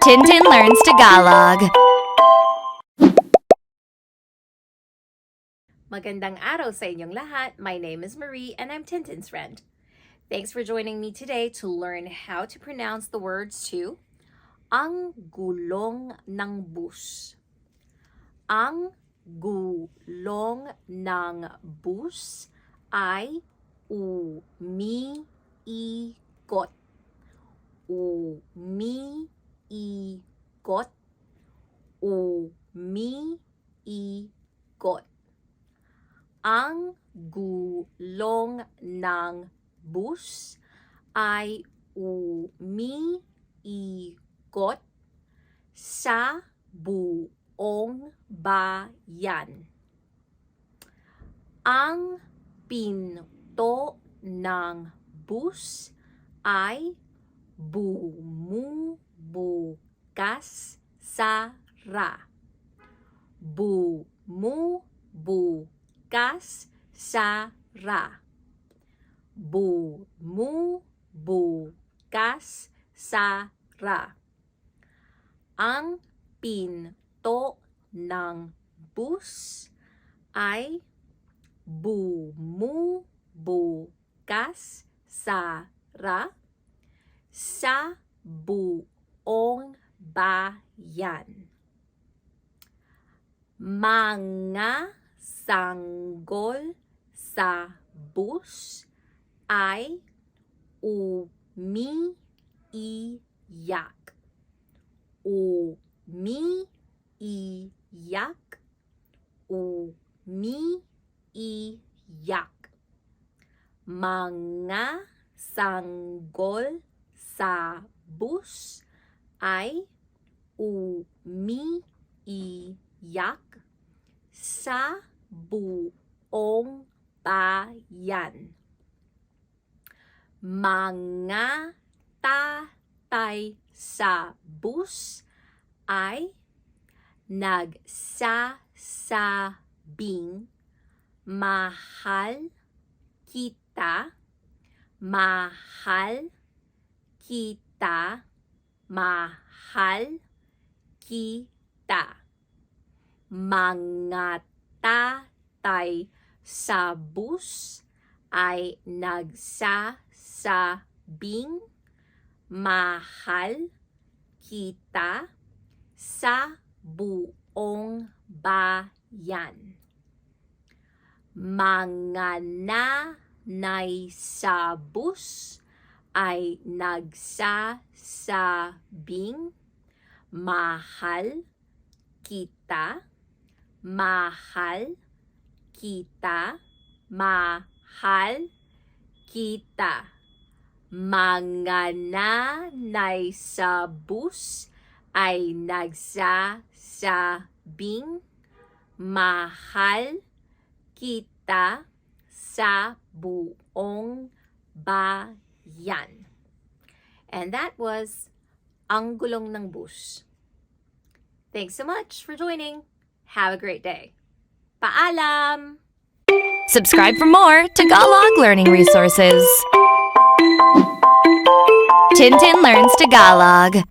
Tintin Learns Tagalog. Magandang araw sa inyong lahat. My name is Marie and I'm Tintin's friend. Thanks for joining me today to learn how to pronounce the words to ang gulong ng bus. Ang gulong ng bus ay umiikot. Umiikot. Umiikot. Ang gulong ng bus ay umiikot sa buong bayan. Ang pinto ng bus ay bumubukas sara. Bumubukas sara. Bumubukas sara. Ang pinto ng bus ay bumubukas sara sa buong bayan. Mga sanggol sa bus ay umiiyak. Umiiyak. Umiiyak. Mga sanggol sa bus ay umiiyak sa buong bayan. Mga tatay sa bus ay nagsasabing mahal kita, mahal kita, mahal kita. Mga tatay sa bus ay nagsasabing mahal kita sa buong bayan. Mga nanay sa bus ay nagsasabing mahal kita, mahal kita, mahal kita. Mga nanay sa bus ay nagsasabing mahal kita sa buong bayan. And that was Ang Gulong ng Bus. Thanks so much for joining. Have a great day. Paalam! Subscribe for more Tagalog learning resources. Tintin Learns Tagalog.